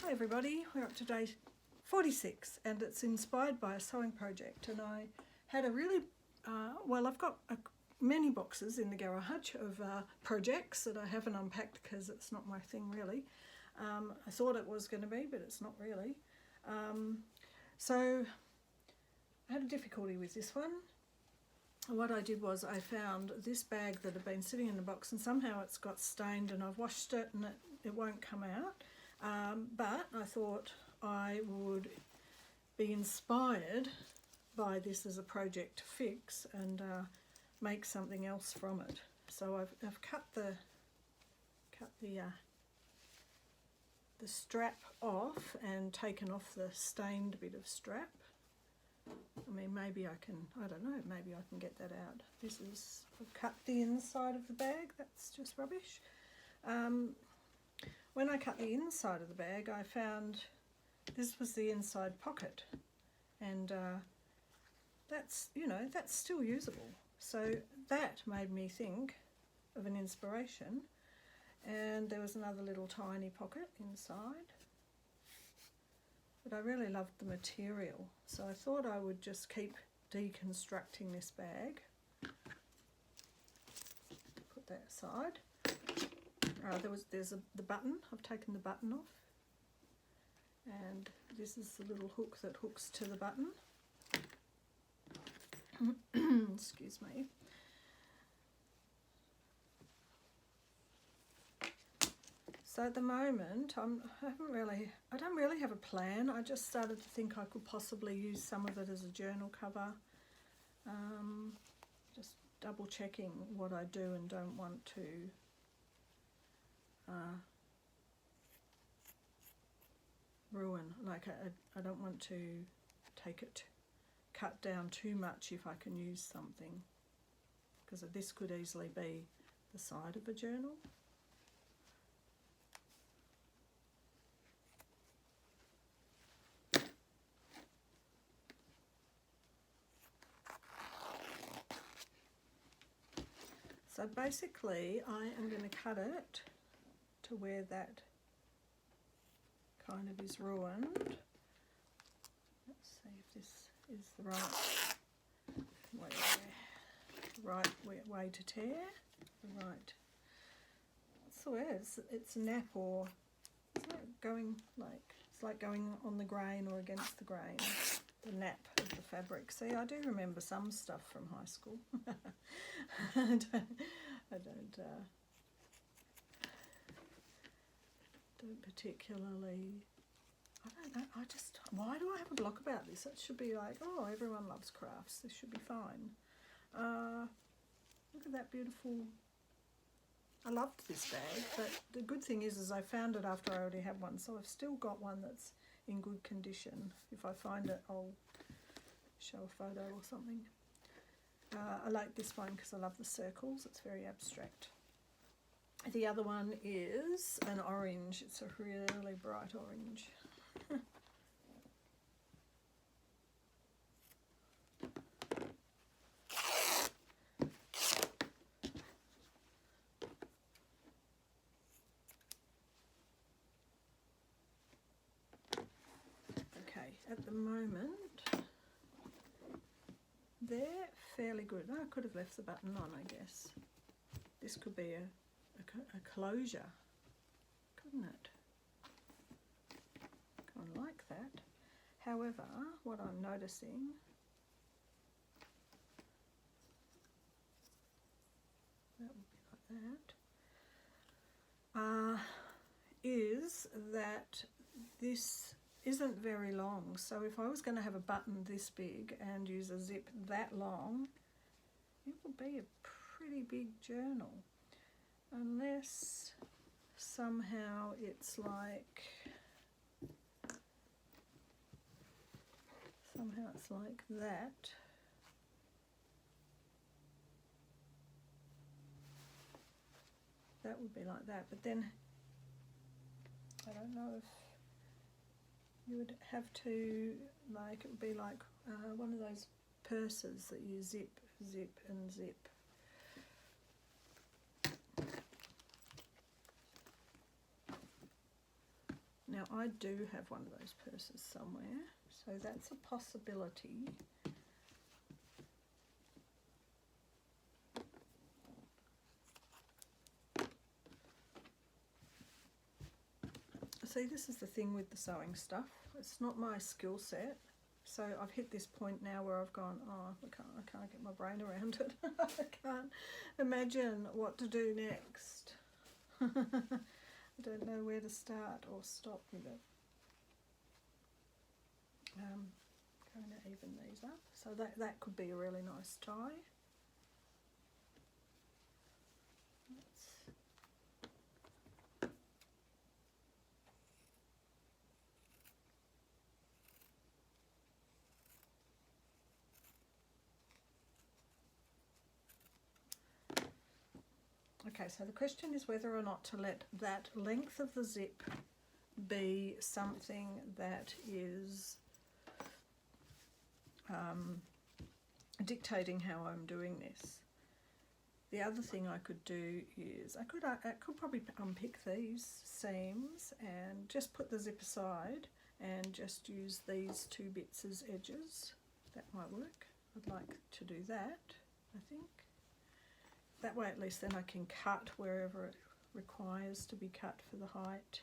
Hi everybody, we're up to day 46 and it's inspired by a sewing project, and I had a really, I've got many boxes in the garage of projects that I haven't unpacked because it's not my thing really. I thought it was going to be, but it's not really. So I had a difficulty with this one. What I did was I found this bag that had been sitting in the box, and somehow it's got stained, and I've washed it and it won't come out. But I thought I would be inspired by this as a project to fix and make something else from it. So I've cut the strap off and taken off the stained bit of strap. I mean, maybe I can, I don't know, maybe I can get that out. I've cut the inside of the bag, that's just rubbish. When I cut the inside of the bag, I found this was the inside pocket, and that's still usable. So that made me think of an inspiration, and there was another little tiny pocket inside. But I really loved the material, so I thought I would just keep deconstructing this bag. Put that aside. There's the button. I've taken the button off, and this is the little hook that hooks to the button. Excuse me. So at the moment, I don't really have a plan. I just started to think I could possibly use some of it as a journal cover. Just double checking what I do and don't want to ruin. Like I don't want to cut down too much if I can use something, because this could easily be the side of a journal. So basically I am going to cut it to where that kind of is ruined. Let's see if this is the right way to tear. The right, what's the word? It's a nap, or it's like going on the grain or against the grain. The nap of the fabric. See, I do remember some stuff from high school. I don't particularly, I don't know, why do I have a block about this? It should be like, oh, everyone loves crafts, this should be fine. Look at that beautiful, I loved this bag, but the good thing is I found it after I already had one, so I've still got one that's in good condition. If I find it, I'll show a photo or something. I like this one because I love the circles, it's very abstract. The other one is an orange, it's a really bright orange. At the moment, they're fairly good. Oh, I could have left the button on, I guess. This could be a closure, couldn't it? Kind of like that. However, what I'm noticing, that would be like that, is that this isn't very long, so if I was going to have a button this big and use a zip that long, it would be a pretty big journal, unless somehow it's like that. That would be like that, but then I don't know if you would have to, like, it would be like one of those purses that you zip, and zip. Now I do have one of those purses somewhere, so that's a possibility. See, this is the thing with the sewing stuff. It's not my skill set. So I've hit this point now where I've gone, oh, I can't get my brain around it. I can't imagine what to do next. I don't know where to start or stop with it. Going to even these up. So that could be a really nice tie. Okay, so the question is whether or not to let that length of the zip be something that is dictating how I'm doing this. The other thing I could do is I could probably unpick these seams and just put the zip aside and just use these two bits as edges. That might work. I'd like to do that, I think. That way at least then I can cut wherever it requires to be cut for the height.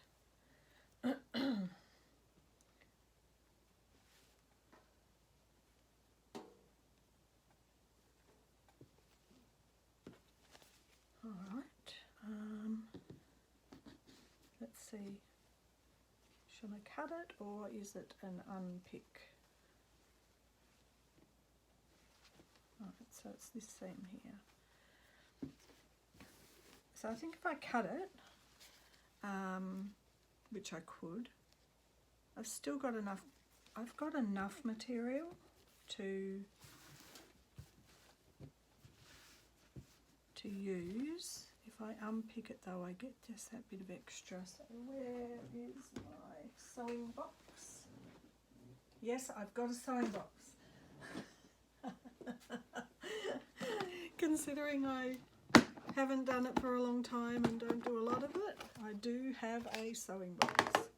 Alright, let's see, shall I cut it or is it an unpick? Alright, so it's this seam here. So I think if I cut it, which I could, I've still got enough, I've got enough material to use. If I unpick it though, I get just that bit of extra. So where is my sewing box? Yes, I've got a sewing box. Considering I haven't done it for a long time and don't do a lot of it, I do have a sewing box.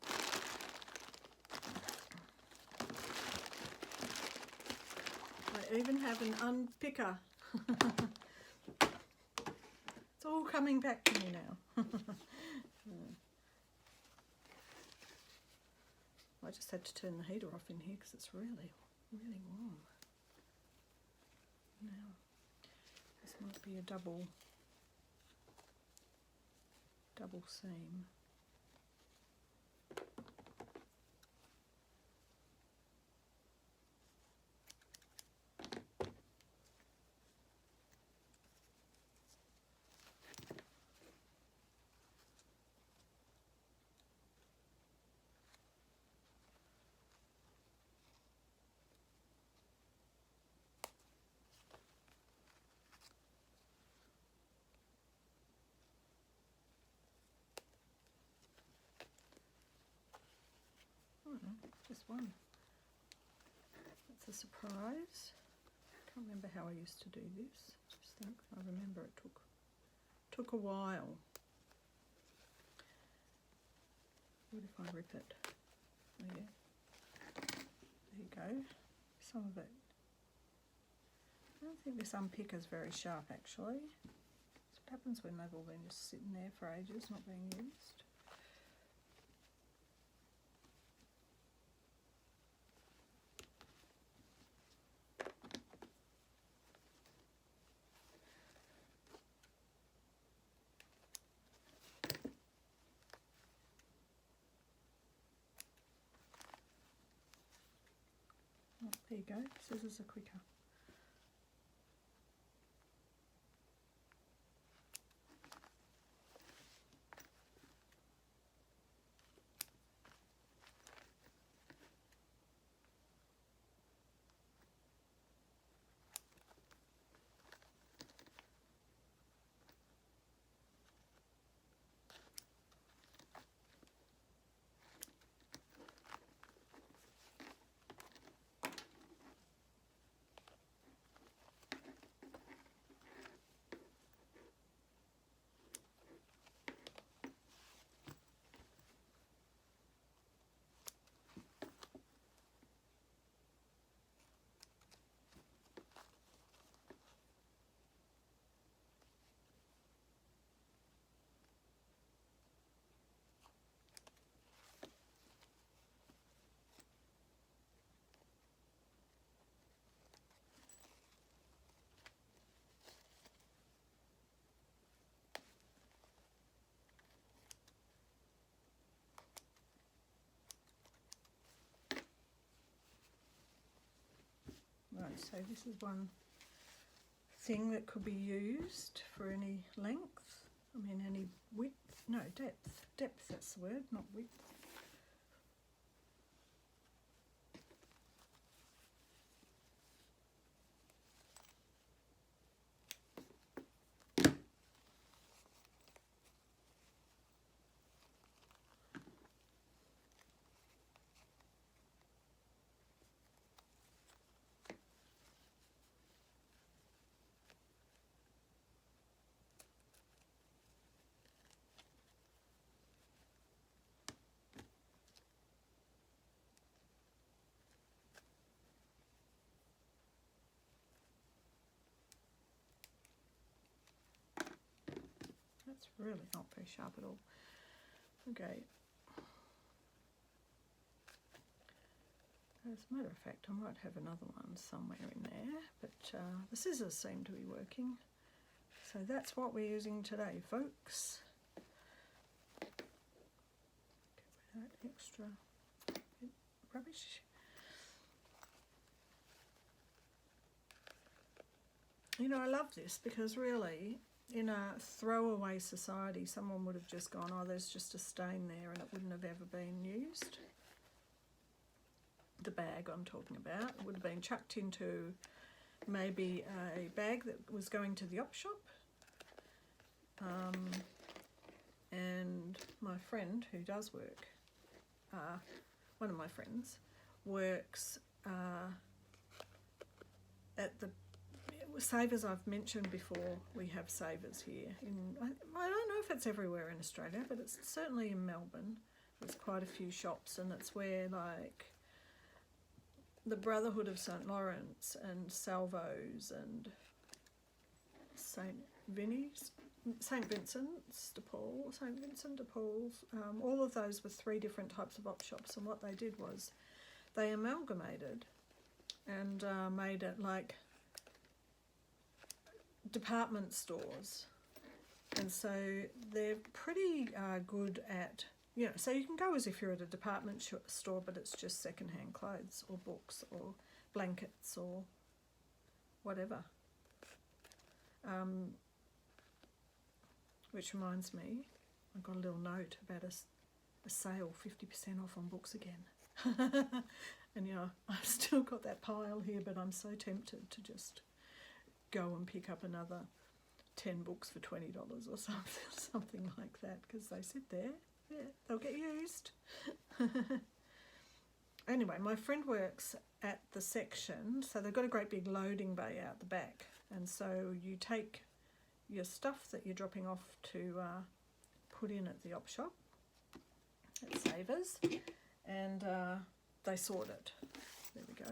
I even have an unpicker. It's all coming back to me now. I just had to turn the heater off in here because it's really, really warm. Now, this might be a double seam. Just one. That's a surprise. Can't remember how I used to do this. Just think I remember it took a while. What if I rip it? Oh yeah. There you go. Some of it. I don't think this unpicker is very sharp actually. That's what happens when they've all been just sitting there for ages, not being used. Oh, there you go, scissors are quicker. So this is one thing that could be used for any length. I mean, any width. No, depth. Depth, that's the word, not width. That's really not very sharp at all. Okay. As a matter of fact, I might have another one somewhere in there, but the scissors seem to be working. So that's what we're using today, folks. Get rid of that extra rubbish. You know, I love this because really, in a throwaway society, someone would have just gone, oh, there's just a stain there, and it wouldn't have ever been used. The bag I'm talking about would have been chucked into maybe a bag that was going to the op shop. And my friend who does work, one of my friends, works at the Savers I've mentioned before. We have Savers here. I don't know if it's everywhere in Australia, but it's certainly in Melbourne. There's quite a few shops, and it's where like the Brotherhood of St Lawrence and Salvos and St Vincent's de Paul, St Vincent de Paul's, all of those were 3 different types of op shops, and what they did was they amalgamated and made it like department stores. And so they're pretty good at, you know, so you can go as if you're at a department store, but it's just secondhand clothes or books or blankets or whatever. Which reminds me, I got a little note about a sale, 50% off on books again. And, you know, I've still got that pile here, but I'm so tempted to just go and pick up another 10 books for $20 or something like that, because they sit there. Yeah, they'll get used. Anyway, my friend works at the section, so they've got a great big loading bay out the back, and so you take your stuff that you're dropping off to put in at the op shop at Savers, and they sort it. There we go.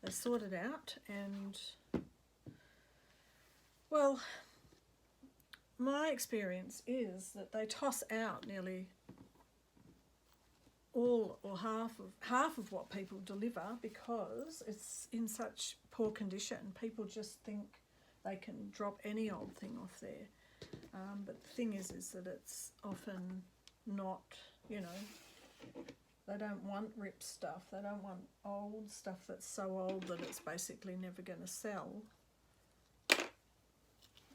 They sort it out, and well, my experience is that they toss out nearly all or half of what people deliver because it's in such poor condition. People just think they can drop any old thing off there. But the thing is that it's often not, you know, they don't want ripped stuff. They don't want old stuff that's so old that it's basically never going to sell.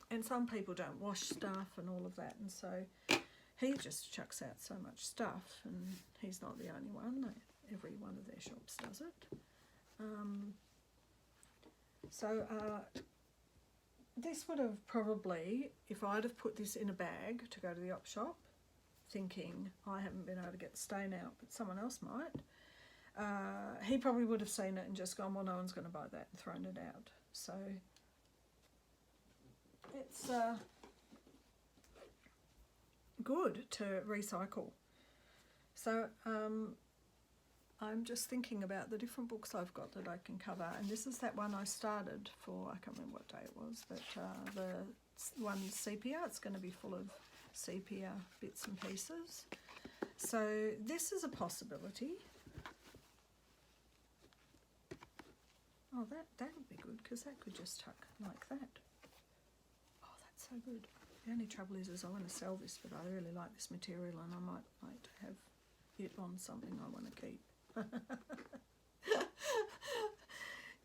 And some people don't wash stuff and all of that, and so he just chucks out so much stuff, and he's not the only one. Every one of their shops does it. This would have probably, if I'd have put this in a bag to go to the op shop, thinking I haven't been able to get the stain out, but someone else might, he probably would have seen it and just gone, well, no one's going to buy that, and thrown it out. So it's good to recycle. So I'm just thinking about the different books I've got that I can cover, and this is that one I started for, I can't remember what day it was, but the one sepia, it's going to be full of sepia bits and pieces. So this is a possibility. Oh, that would be good, because that could just tuck like that. Oh, that's so good. The only trouble is I want to sell this, but I really like this material, and I might like to have it on something I want to keep.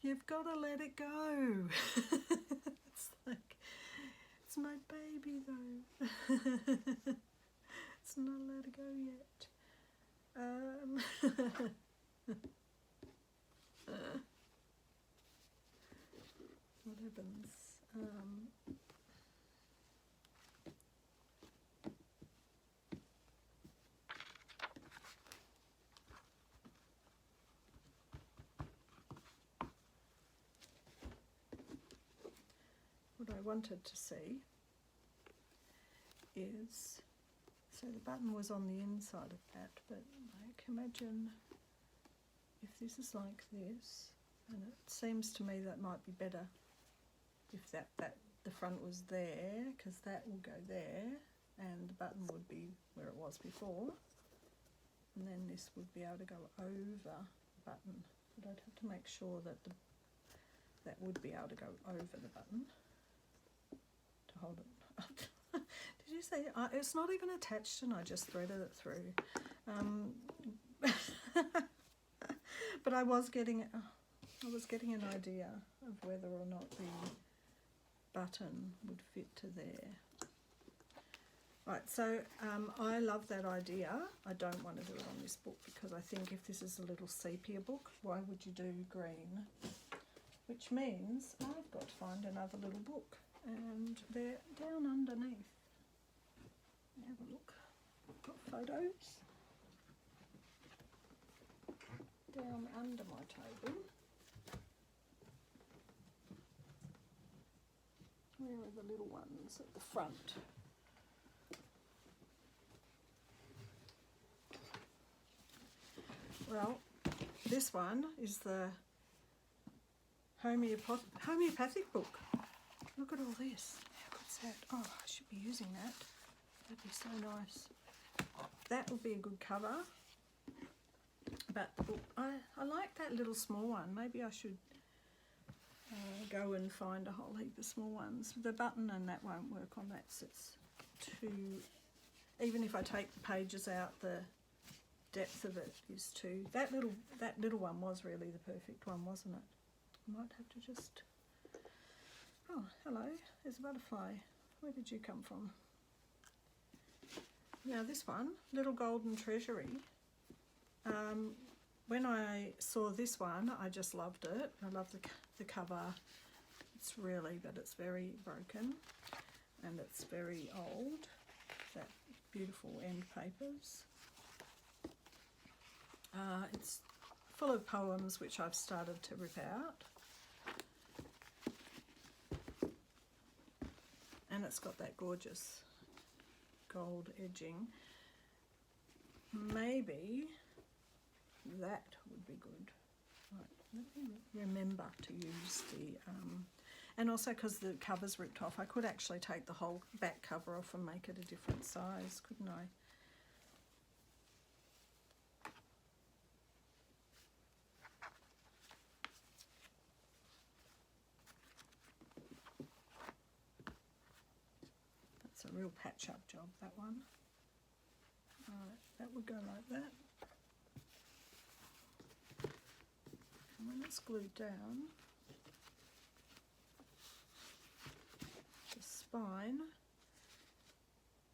You've got to let it go. It's like, it's my baby though. It's not allowed to go yet. What happens? What I wanted to see is, so the button was on the inside of that, but like imagine if this is like this, and it seems to me that might be better if that the front was there, because that will go there and the button would be where it was before, and then this would be able to go over the button, but I'd have to make sure that that would be able to go over the button to hold it. Did you say it's not even attached and I just threaded it through? But I was getting an idea of whether or not the button would fit to there. Right, so I love that idea. I don't want to do it on this book because I think if this is a little sepia book, why would you do green? Which means I've got to find another little book, and they're down underneath. Have a look. I've got photos down under my table. Where are the little ones at the front? Well, this one is the homeopathic book. Look at all this. How good's that? Oh, I should be using that. That'd be so nice. That would be a good cover. But I like that little small one. Maybe I should go and find a whole heap of small ones. The button and that won't work on that. So it's too. Even if I take the pages out, the depth of it is too. That little one was really the perfect one, wasn't it? I might have to just. Oh, hello. There's a butterfly. Where did you come from? Now this one, Little Golden Treasury. When I saw this one, I just loved it. I love the cover. It's really, but it's very broken and it's very old. That beautiful end papers. It's full of poems which I've started to rip out. And it's got that gorgeous gold edging. Maybe that would be good. Right, let me remember to use the, and also because the cover's ripped off, I could actually take the whole back cover off and make it a different size, couldn't I? That's a real patch-up job, that one. Alright, that would go like that. And when it's glued down, the spine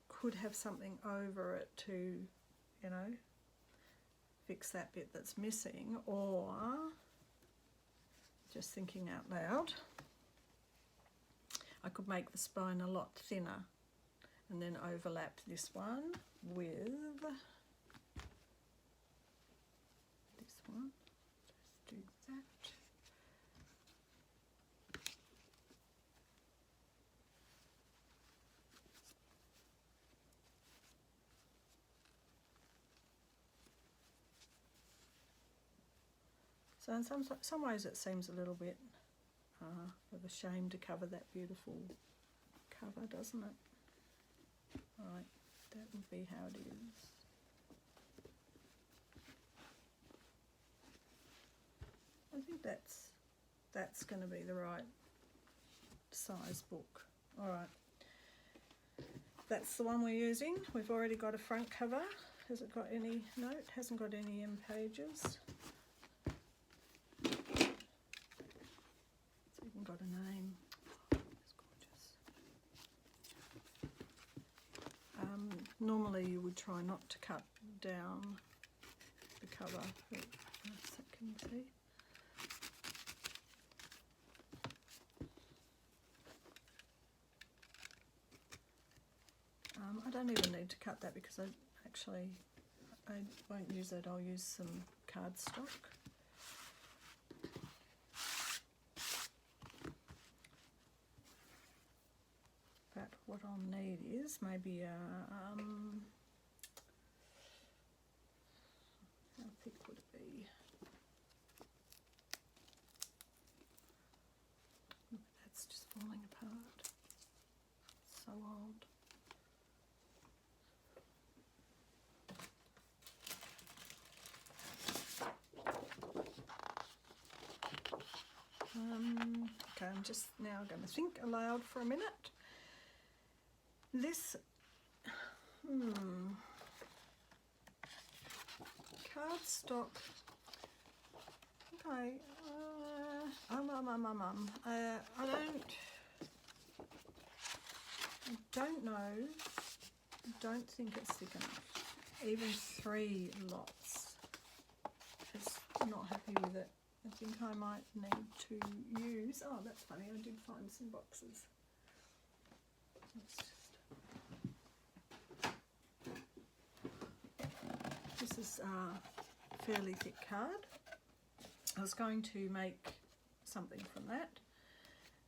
could have something over it to, you know, fix that bit that's missing, or, just thinking out loud, I could make the spine a lot thinner and then overlap this one with this one. Just do that. So in some ways it seems a little bit of a shame to cover that beautiful cover, doesn't it? Right, that would be how it is. I think that's going to be the right size book. All right, that's the one we're using. We've already got a front cover. Has it got any? No, it hasn't got any end pages. got a name. Oh, it's gorgeous. Normally you would try not to cut down the cover, but can you see? I don't even need to cut that because I won't use it. I'll use some cardstock. But what I'll need is maybe a how thick would it be? That's just falling apart. It's so old. Okay, I'm just now going to think aloud for a minute. This cardstock. Okay, I don't know. I don't think it's thick enough. Even 3 lots. Just not happy with it. I think I might need to use, oh that's funny, I did find some boxes. This is a fairly thick card. I was going to make something from that,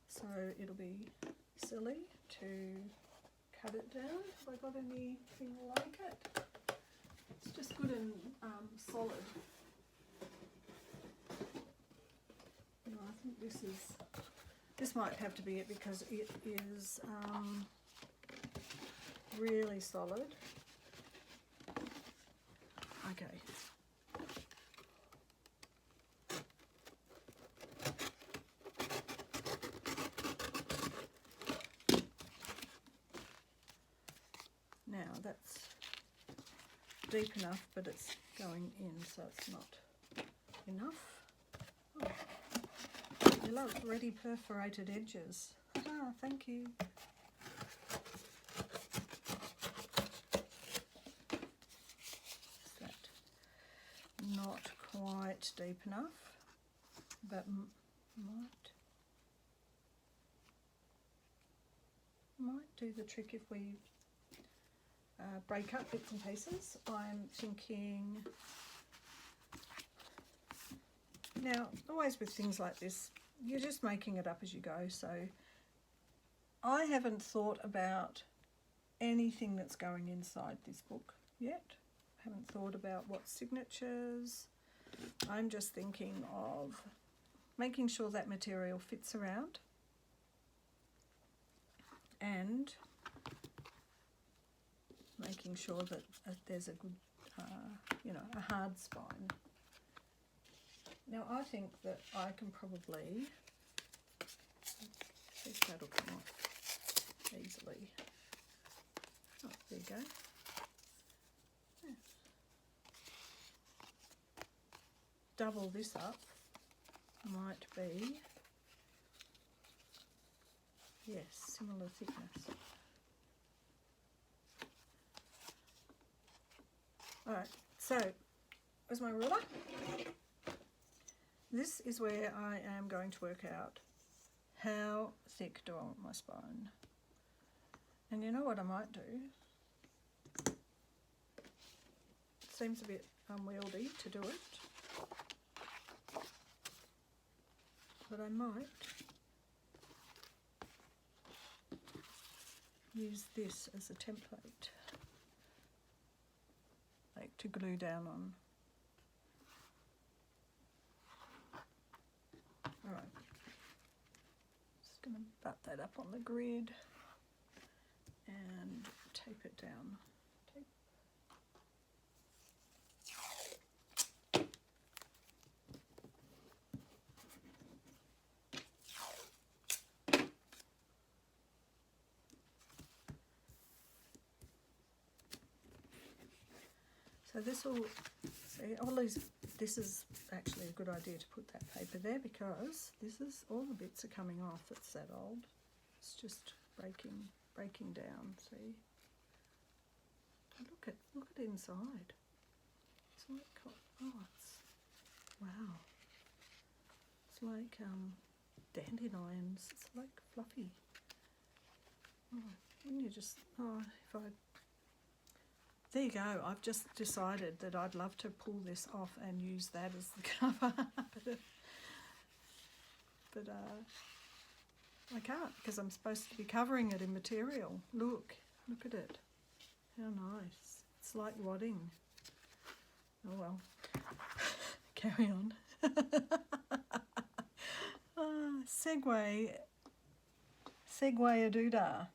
so it'll be silly to cut it down. Have I got anything like it? It's just good and solid. I think this might have to be it because it is really solid. Okay. Now that's deep enough, but it's going in, so it's not enough. Oh. You love ready perforated edges. Ah, thank you. Is that not quite deep enough? But might do the trick if we break up bits and pieces. I'm thinking now, always with things like this, you're just making it up as you go, so I haven't thought about anything that's going inside this book yet. I haven't thought about what signatures. I'm just thinking of making sure that material fits around and making sure that there's a good, a hard spine. Now I think that I can probably, see if that'll come off easily. Oh, there you go. Yeah. Double this up might be, yes, similar thickness. Alright, so where's my ruler? This is where I am going to work out how thick do I want my spine. And you know what I might do? It seems a bit unwieldy to do it, but I might use this as a template, like to glue down on. Alright, just going to butt that up on the grid and tape it down. Tape. So So this will, see, all these, this is actually a good idea to put that paper there because this is, all the bits are coming off, it's that old. It's just breaking down, see. Look at inside. It's like, oh, it's, wow. It's like dandelions, it's like fluffy. Oh, wouldn't you just, oh, if I, there you go, I've just decided that I'd love to pull this off and use that as the cover, but I can't because I'm supposed to be covering it in material. Look at it, how nice, it's like wadding. Oh well, carry on. Segue a doodah.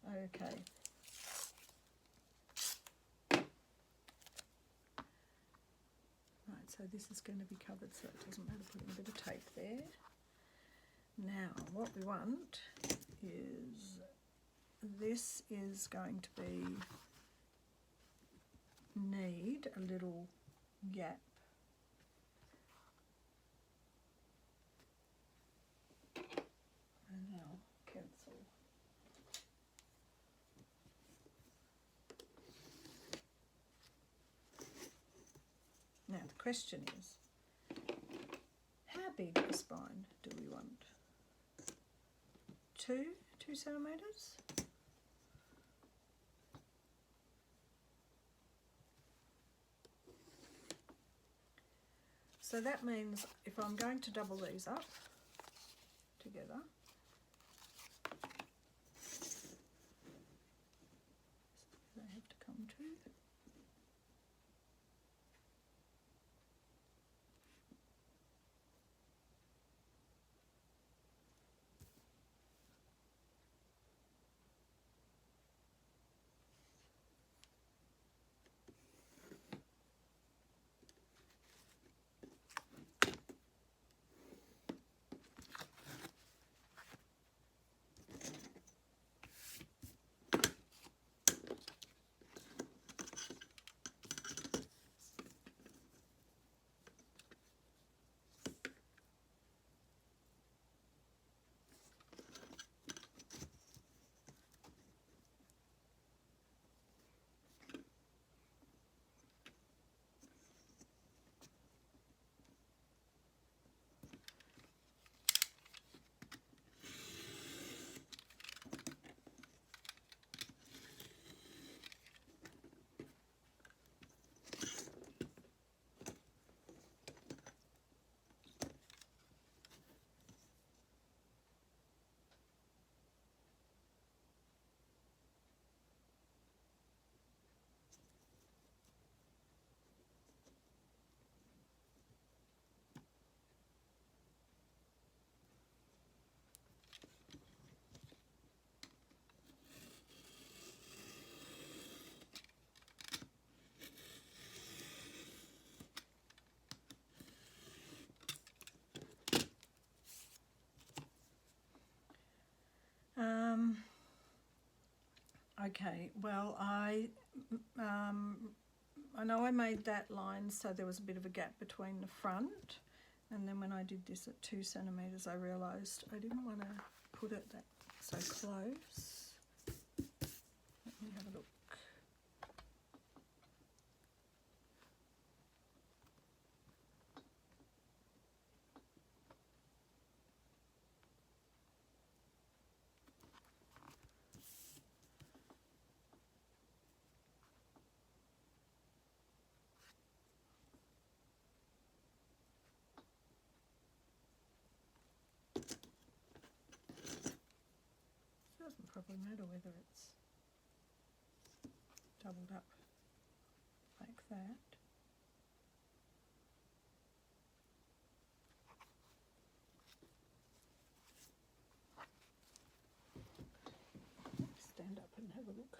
Okay. Right, so this is going to be covered so it doesn't matter putting a bit of tape there. Now what we want is, this is going to be, need a little gap. And now cancel. Now the question is, how big a spine do we want? 2 centimetres? So that means if I'm going to double these up together, they have to come to. Okay, well I know I made that line so there was a bit of a gap between the front, and then when I did this at 2 centimetres I realised I didn't want to put it that so close. Let me have a look. Doesn't probably matter whether it's doubled up like that. Stand up and have a look.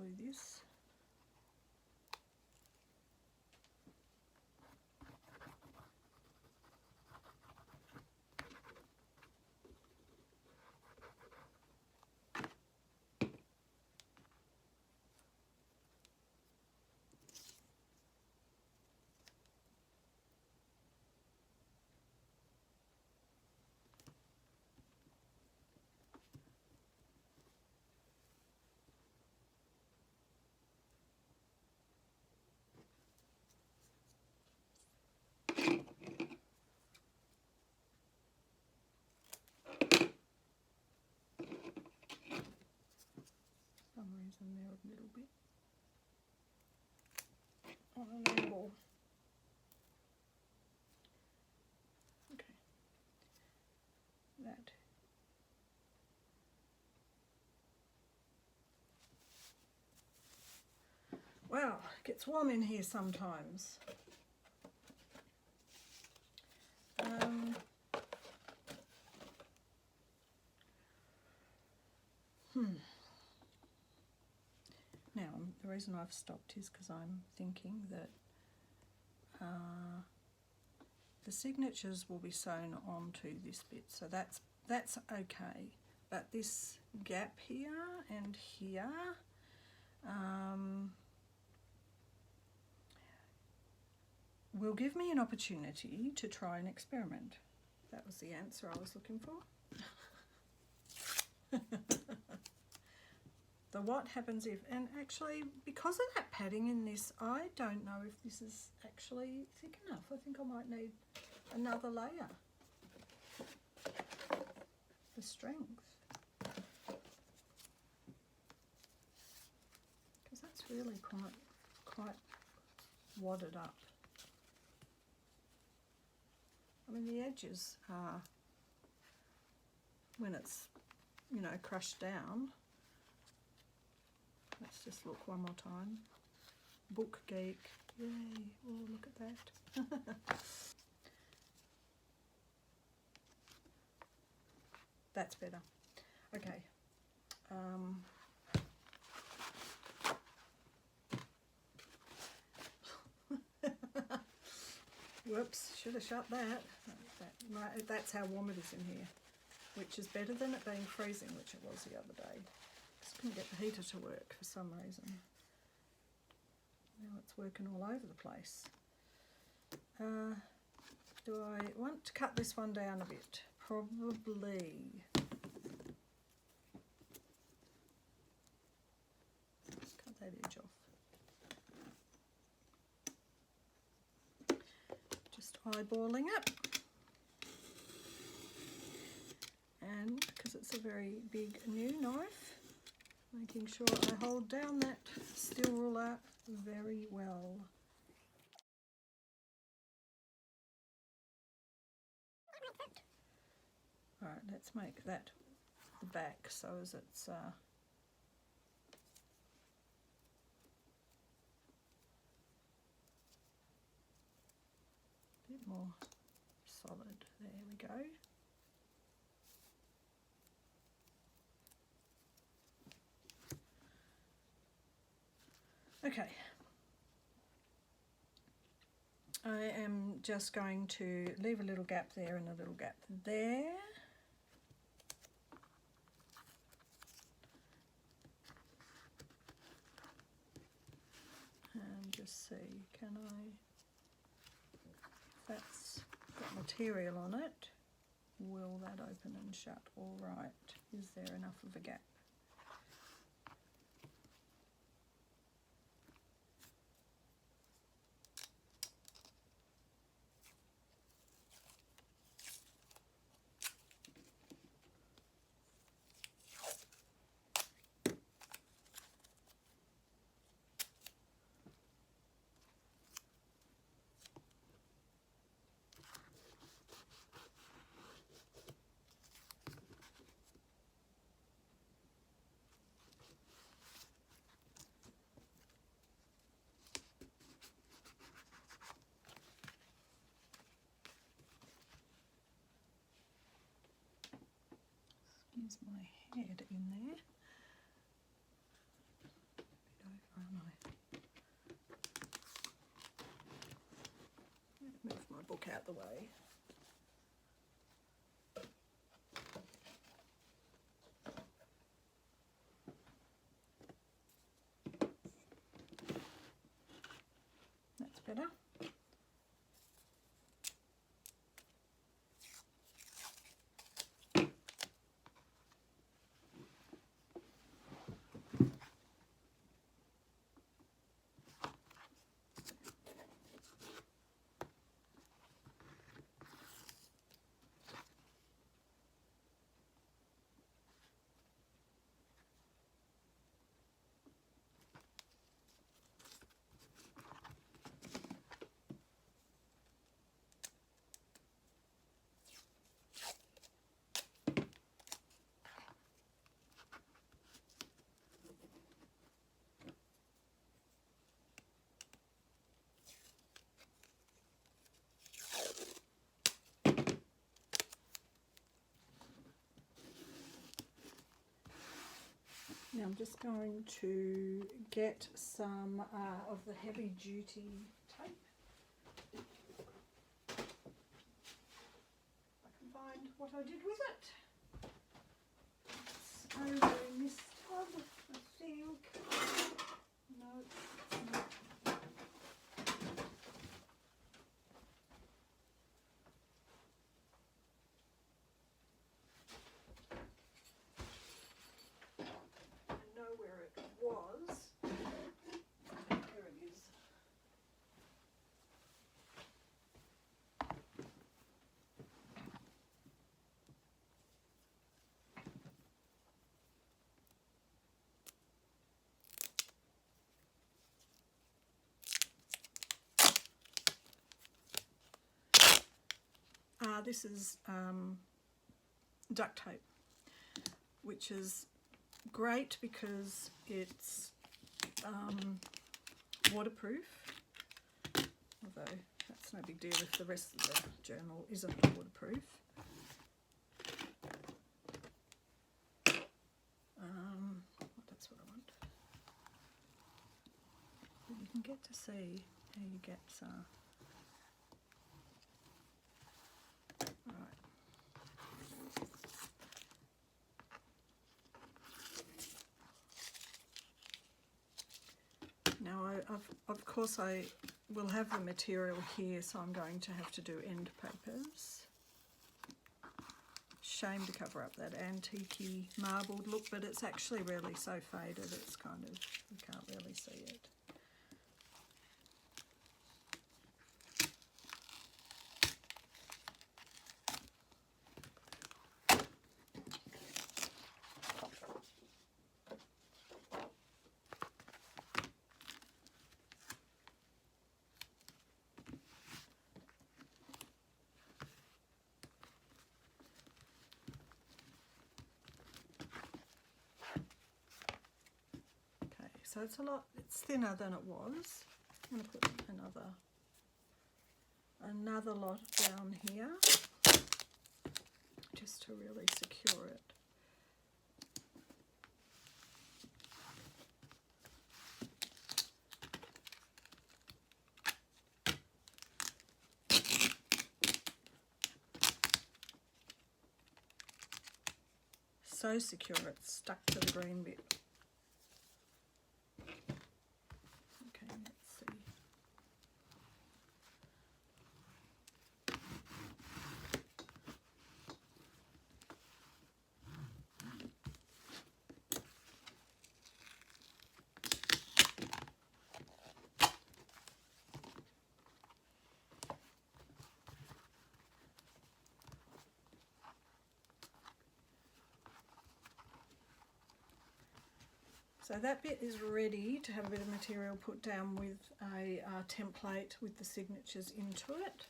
glue this. For some reason there a little bit on an angle. Okay, that. Wow, it gets warm in here sometimes. Now, the reason I've stopped is because I'm thinking that the signatures will be sewn onto this bit, so that's okay. But this gap here and here, will give me an opportunity to try an experiment. That was the answer I was looking for. The what happens if, and actually because of that padding in this, I don't know if this is actually thick enough. I think I might need another layer for strength, because that's really quite wadded up. I mean, the edges are, when it's, you know, crushed down. Let's just look one more time. Book geek, yay! Oh, look at that. That's better. Okay. Whoops, should have shut that. Right, that's how warm it is in here, which is better than it being freezing, which it was the other day. Just couldn't get the heater to work for some reason. Now it's working all over the place. Do I want to cut this one down a bit? Probably. Cut that edge off. Just eyeballing it. And because it's a very big new knife, making sure I hold down that steel ruler very well. Alright, let's make that the back so as it's a bit more solid. There we go. Okay, I am just going to leave a little gap there and a little gap there. And just see, can I, if that's got material on it, will that open and shut all right? Is there enough of a gap? Use my head in there. Bit book out the way. That's better. Now I'm just going to get some of the heavy duty tape. I can find what I did with it. It's over in this tub, I think. No, it's not. Where it was. There it is. This is duct tape, which is great because it's waterproof, although that's no big deal if the rest of the journal isn't waterproof. That's what I want. You can get to see how you get Now, of course, I will have the material here, so I'm going to have to do end papers. Shame to cover up that antique-y marbled look, but it's actually really so faded, it's kind of, you can't really see it. So it's thinner than it was. I'm going to put another lot down here just to really secure it. So secure it's stuck to the green bit. So that bit is ready to have a bit of material put down with a template with the signatures into it.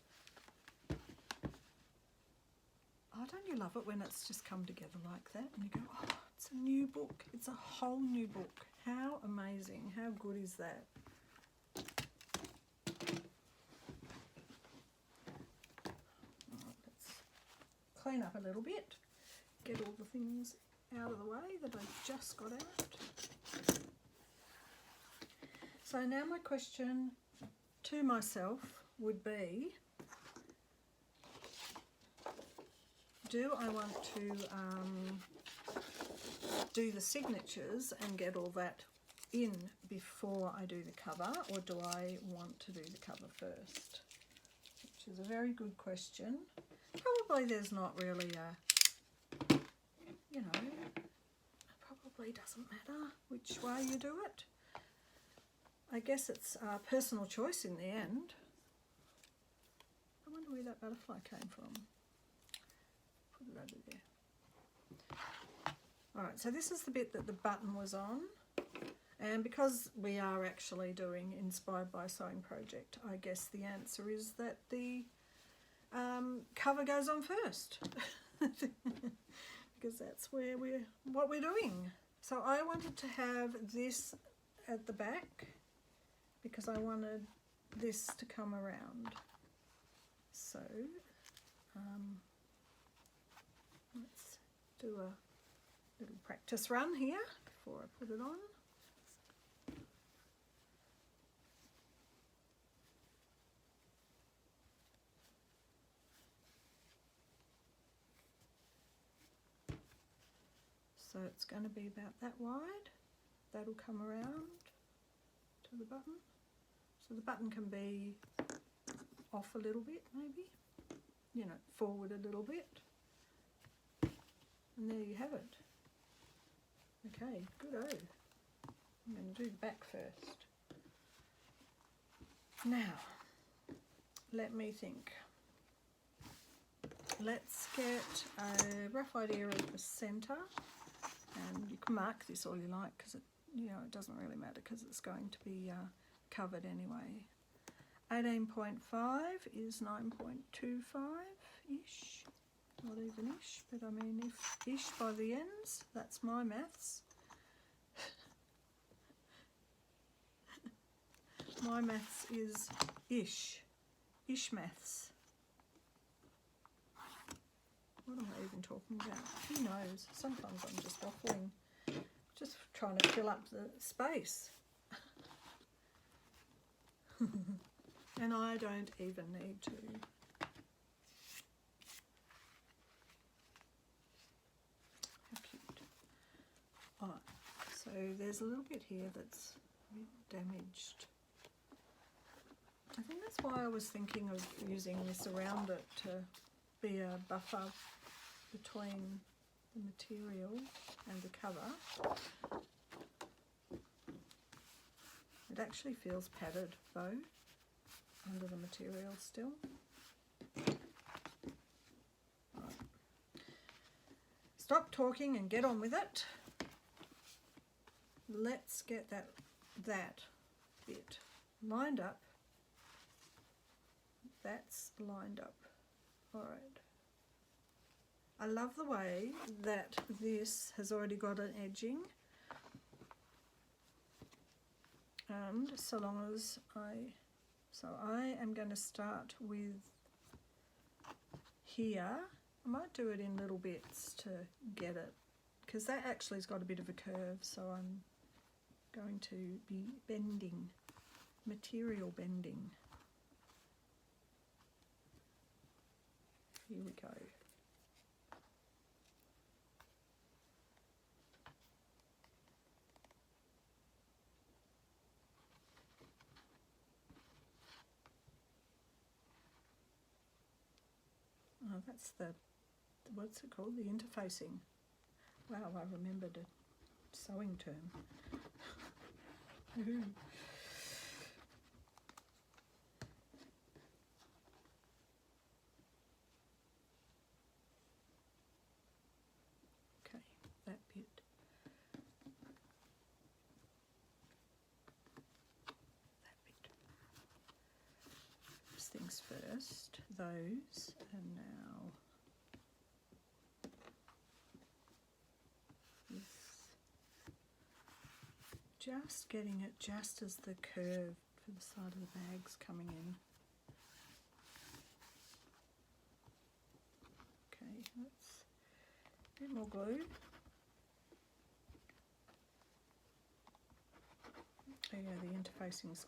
Oh, don't you love it when it's just come together like that and you go, oh, it's a new book. It's a whole new book. How amazing. How good is that? Let's clean up a little bit. Get all the things out of the way that I've just got out. So now my question to myself would be, do I want to do the signatures and get all that in before I do the cover, or do I want to do the cover first? Which is a very good question. Probably there's not really a, you know, it probably doesn't matter which way you do it. I guess it's a personal choice in the end. I wonder where that butterfly came from. Put it over there. Alright, so this is the bit that the button was on. And because we are actually doing Inspired by Sewing Project, I guess the answer is that the cover goes on first. Because that's where what we're doing. So I wanted to have this at the back because I wanted this to come around. So let's do a little practice run here before I put it on. So it's going to be about that wide. That'll come around to the button. So the button can be off a little bit, maybe, you know, forward a little bit. And there you have it. Okay, good-o. I'm going to do the back first. Now, let me think. Let's get a rough idea of the centre. And you can mark this all you like because it, you know, it doesn't really matter because it's going to be covered anyway. 18.5 is 9.25-ish. Not even ish, but I mean if ish by the ends, that's my maths. My maths is ish. Ish maths. What am I even talking about? Who knows? Sometimes I'm just waffling. Just trying to fill up the space. And I don't even need to. How cute. Alright, so there's a little bit here that's damaged. I think that's why I was thinking of using this around it to be a buffer between the material and the cover. It actually feels padded though, under the material still. Right. Stop talking and get on with it. Let's get that bit lined up. That's lined up. Alright. I love the way that this has already got an edging. And so long as I am going to start with here. I might do it in little bits to get it, because that actually has got a bit of a curve, so I'm going to be bending, material bending. Here we go. Oh, that's the, what's it called? The interfacing. Wow, I remembered a sewing term. Okay, that bit. That bit. First things first, those, and now this. Just getting it just as the curve for the side of the bag's coming in. Okay, that's a bit more glue. Oh yeah, the interfacing is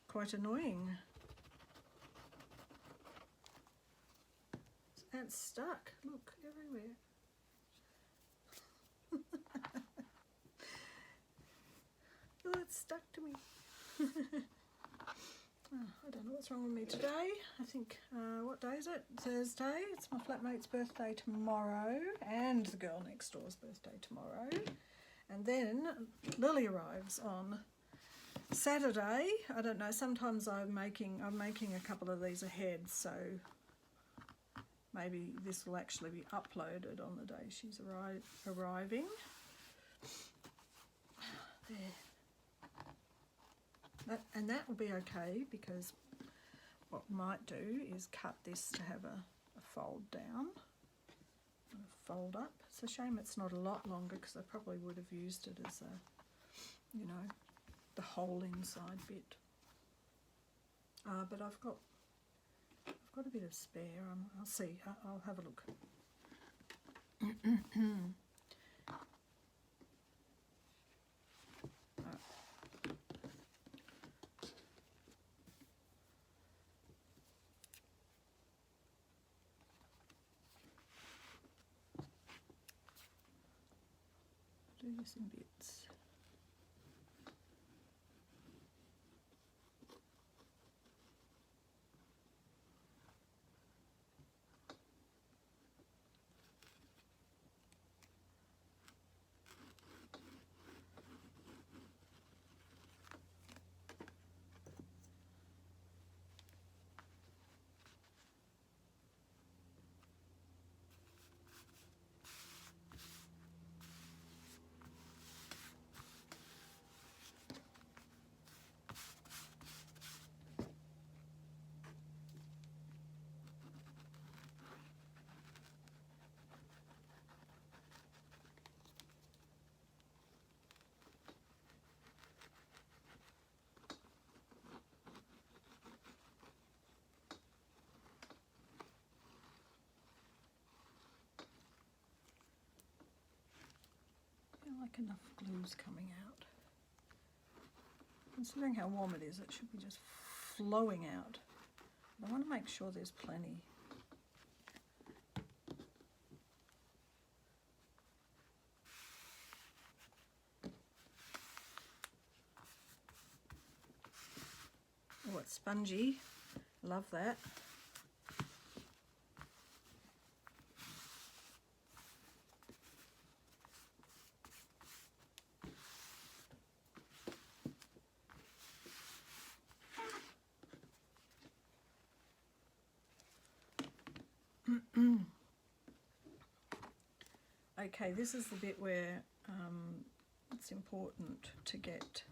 quite annoying. It's That's stuck. Look, everywhere. Oh, it's stuck to me. Oh, I don't know what's wrong with me today. I think, what day is it? Thursday. It's my flatmate's birthday tomorrow and the girl next door's birthday tomorrow. And then Lily arrives on Saturday. I don't know, sometimes I'm making a couple of these ahead, so maybe this will actually be uploaded on the day she's arriving. There. That will be okay, because what I might do is cut this to have a fold down and a fold up. It's a shame it's not a lot longer, because I probably would have used it as a, you know, the whole inside bit. But I've got a bit of spare. I'll see. I'll have a look. Do this in bits. Like enough glue's coming out. Considering how warm it is, it should be just flowing out. But I want to make sure there's plenty. Oh, it's spongy. Love that. Okay, this is the bit where it's important to get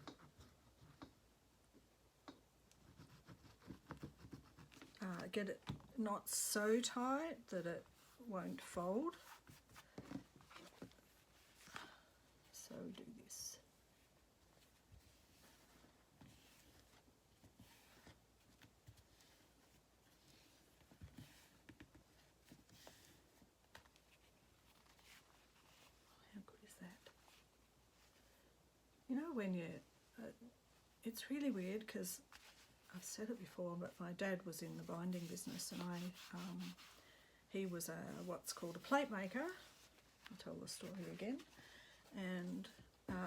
it not so tight that it won't fold. So do this. You know, when you, it's really weird, because I've said it before, but my dad was in the binding business, and he was what's called a plate maker. I'll tell the story again. And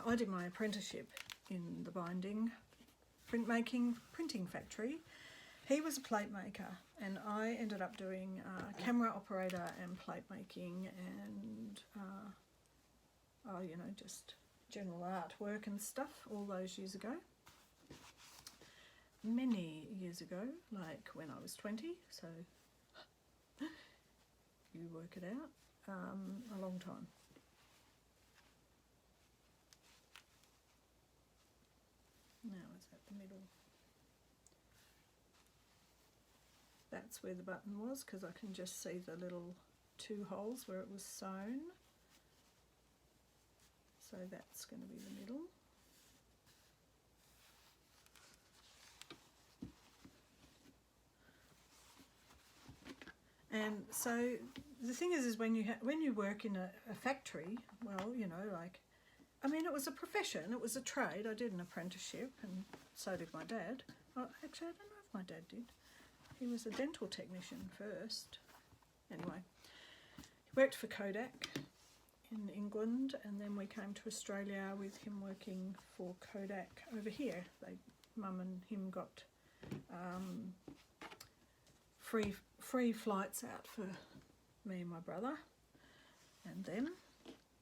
I did my apprenticeship in the binding printing factory. He was a plate maker, and I ended up doing camera operator and plate making, and you know, just general artwork and stuff all those years ago. Many years ago, like when I was 20, so you work it out, a long time. Now is that the middle? That's where the button was, because I can just see the little 2 holes where it was sewn. So that's going to be the middle. And so the thing is when you work in a factory, well, you know, like, I mean, it was a profession, it was a trade. I did an apprenticeship, and so did my dad. Well, actually, I don't know if my dad did. He was a dental technician first. Anyway, he worked for Kodak in England, and then we came to Australia with him working for Kodak over here. Mum and him got free flights out for me and my brother, and then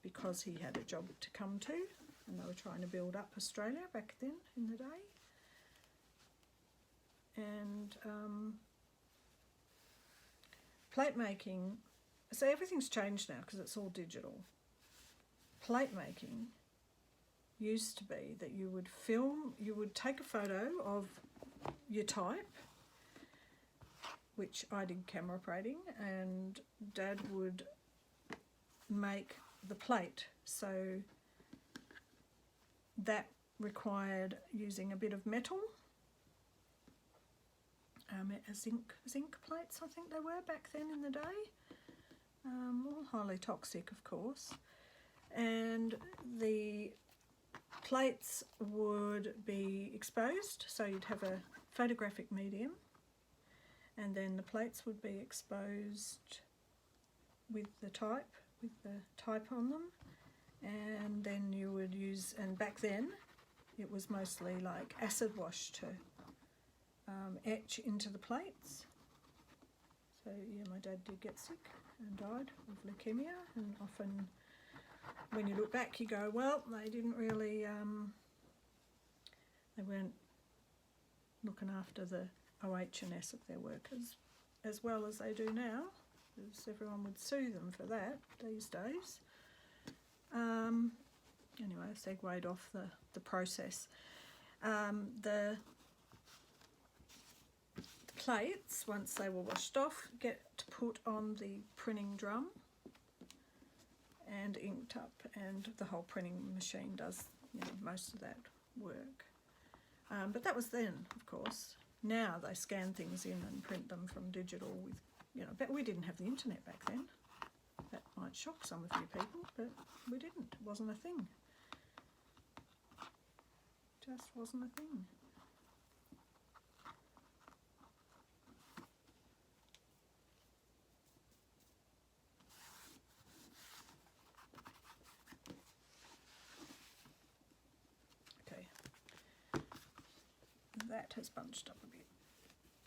because he had a job to come to, and they were trying to build up Australia back then in the day. And plate making, so everything's changed now because it's all digital. Plate making used to be that you would take a photo of your type, which I did camera operating, and Dad would make the plate. So that required using a bit of metal, zinc plates, I think they were back then in the day, all highly toxic, of course. And the plates would be exposed, so you'd have a photographic medium, and then the plates would be exposed with the type on them, and then you would use, and back then it was mostly like acid wash to etch into the plates. So yeah, my dad did get sick and died of leukemia, and often when you look back you go, well, they didn't really, they weren't looking after the OH&S of their workers as well as they do now, because everyone would sue them for that these days. Anyway, I segued off the process. The plates, once they were washed off, get put on the printing drum and inked up, and the whole printing machine does, you know, most of that work. But that was then, of course. Now they scan things in and print them from digital with, you know, but we didn't have the internet back then. That might shock some of you people, but we didn't. It wasn't a thing. Just wasn't a thing. Okay. That has bunched up a bit,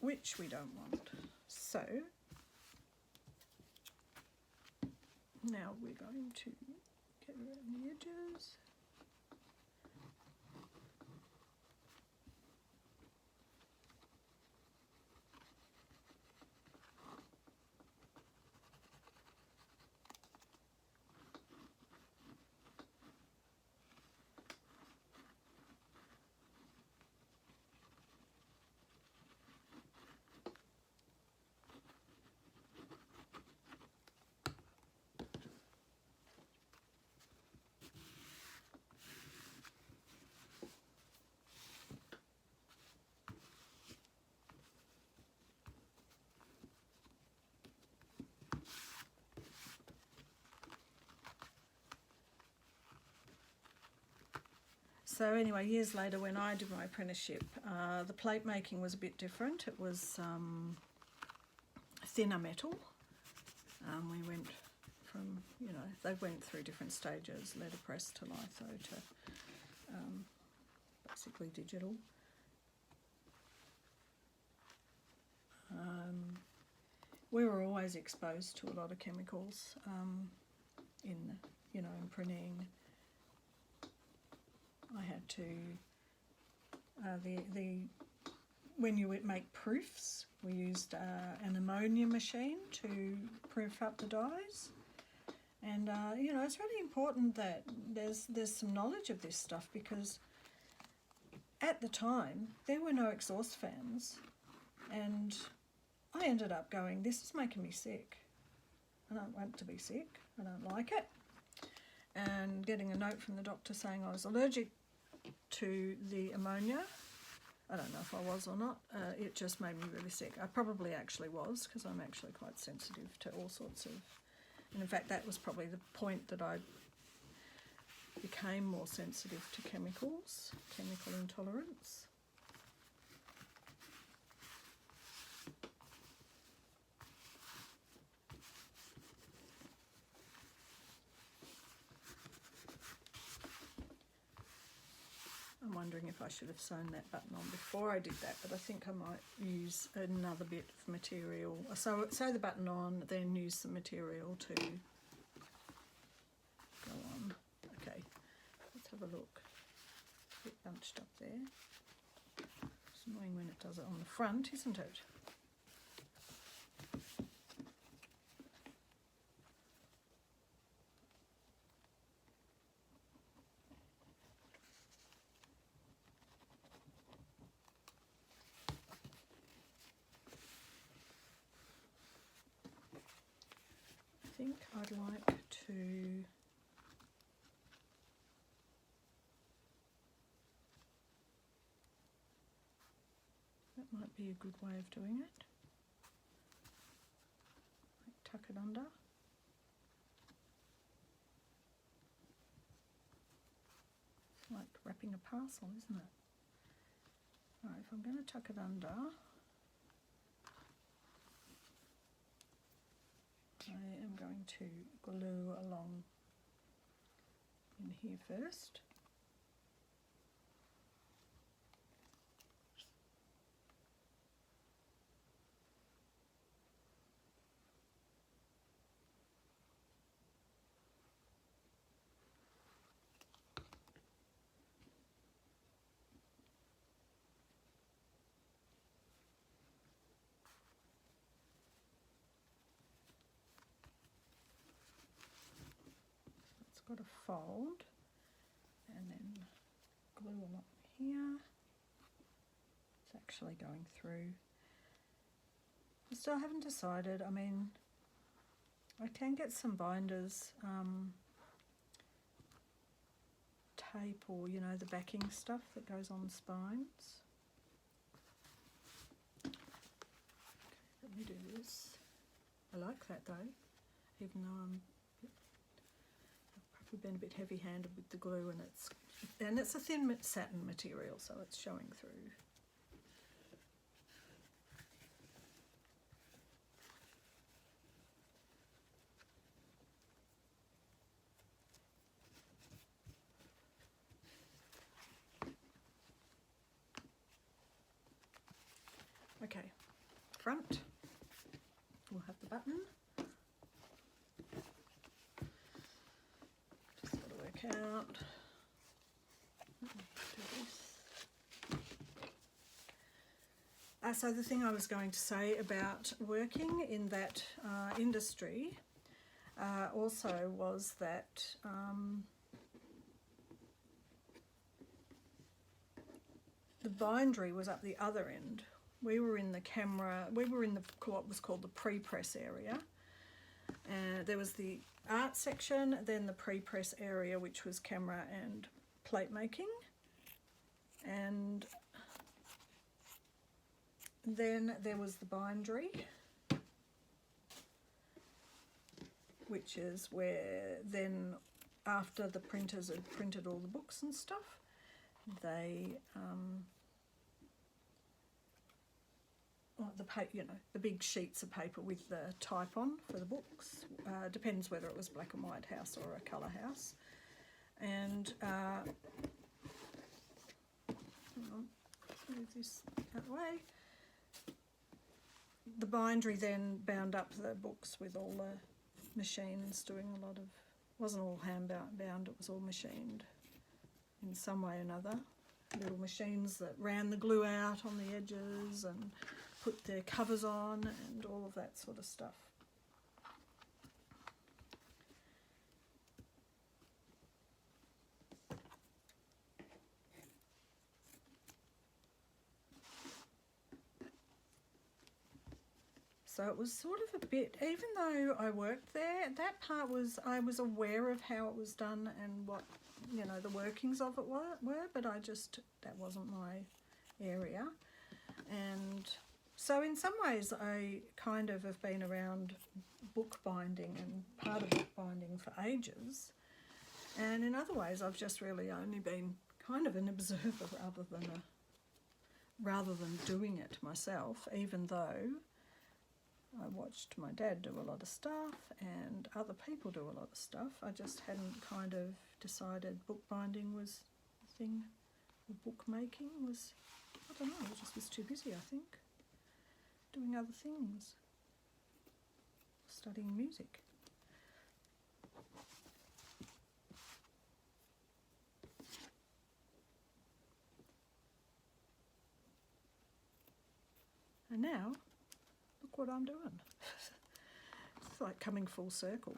which we don't want. So now we're going to get around the edges. So anyway, years later when I did my apprenticeship, the plate making was a bit different. It was thinner metal. We went from, you know, they went through different stages, letterpress to litho to basically digital. We were always exposed to a lot of chemicals in, you know, in printing. I had to, when you would make proofs, we used an ammonia machine to proof up the dyes. And, you know, it's really important that there's some knowledge of this stuff, because at the time there were no exhaust fans, and I ended up going, this is making me sick. I don't want to be sick, I don't like it. And getting a note from the doctor saying I was allergic to the ammonia. I don't know if I was or not. It just made me really sick. I probably actually was, because I'm actually quite sensitive to all sorts of, and in fact that was probably the point that I became more sensitive to chemicals, chemical intolerance. I'm wondering if I should have sewn that button on before I did that, but I think I might use another bit of material. So sew the button on, then use some material to go on. Okay, let's have a look. A bit bunched up there. It's annoying when it does it on the front, isn't it? I think I'd like to that might be a good way of doing it. Tuck it under. Like wrapping a parcel, isn't it? Right, if I'm going to tuck it under, I am going to glue along in here first. Got a fold and then glue along here. It's actually going through. I still haven't decided. I mean, I can get some binders, tape, or you know, the backing stuff that goes on the spines. Okay, let me do this. I like that though, even though I've been a bit heavy-handed with the glue, and it's a thin satin material, so it's showing through. Okay, front, we'll have the button. Just got to work out. So the thing I was going to say about working in that industry also was that the bindery was up the other end. We were in the what was called the pre-press area. There was the art section, then the pre-press area, which was camera and plate making, and then there was the bindery, which is where then, after the printers had printed all the books and stuff, they the big sheets of paper with the type on for the books, depends whether it was black and white house or a colour house, and move this out of the way. The bindery then bound up the books with all the machines doing a lot of, wasn't all hand bound, it was all machined in some way or another. Little machines that ran the glue out on the edges and put their covers on and all of that sort of stuff. So it was sort of a bit, even though I worked there, that part was, I was aware of how it was done and what, you know, the workings of it were, but that wasn't my area. And so in some ways I kind of have been around bookbinding and part of bookbinding for ages. And in other ways I've just really only been kind of an observer rather than doing it myself, even though I watched my dad do a lot of stuff and other people do a lot of stuff. I just hadn't kind of decided bookbinding was the thing or bookmaking was, I don't know, I just was too busy, I think, doing other things, studying music. And now, look what I'm doing. It's like coming full circle.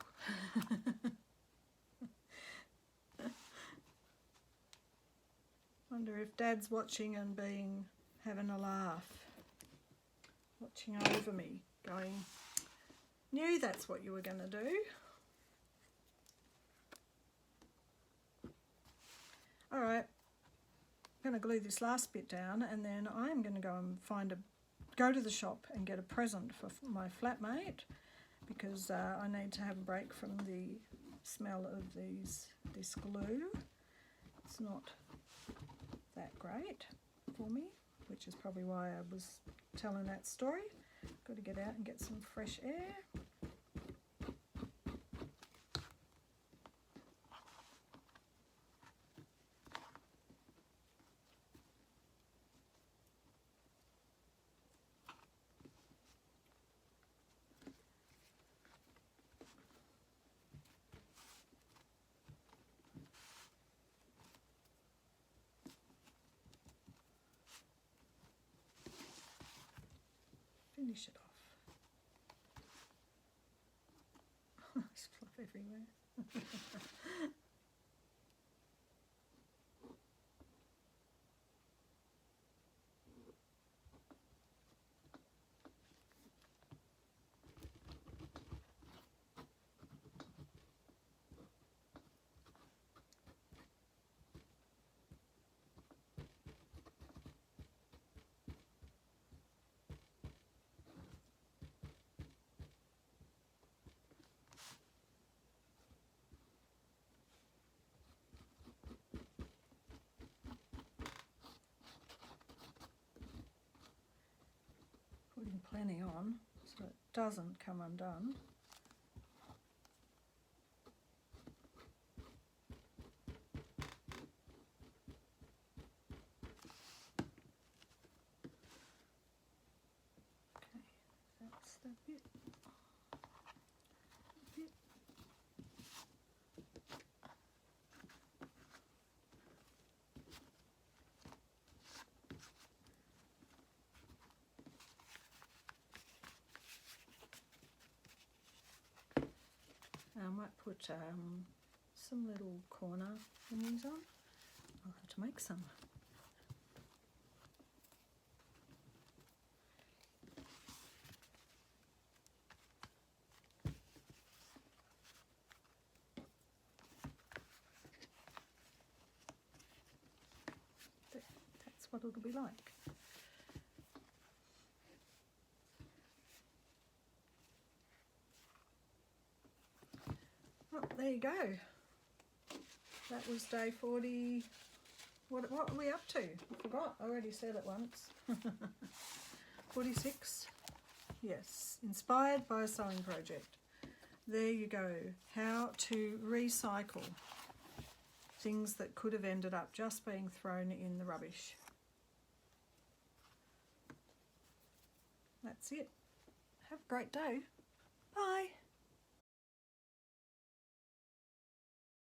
Wonder if Dad's watching and having a laugh, watching over me, going, knew that's what you were going to do. All right, I'm going to glue this last bit down, and then I'm going to go and go to the shop and get a present for my flatmate, because I need to have a break from the smell of this glue. It's not that great for me, which is probably why I was telling that story. Got to get out and get some fresh air. Finish it off. There's fluff everywhere. Putting plenty on so it doesn't come undone. Okay, that's the bit. I might put some little corner thingies on. I'll have to make some. That's what it'll be like. Oh, there you go. That was day 40. What are we up to? I forgot. I already said it once. 46. Yes. Inspired by a sewing project. There you go. How to recycle things that could have ended up just being thrown in the rubbish. That's it. Have a great day.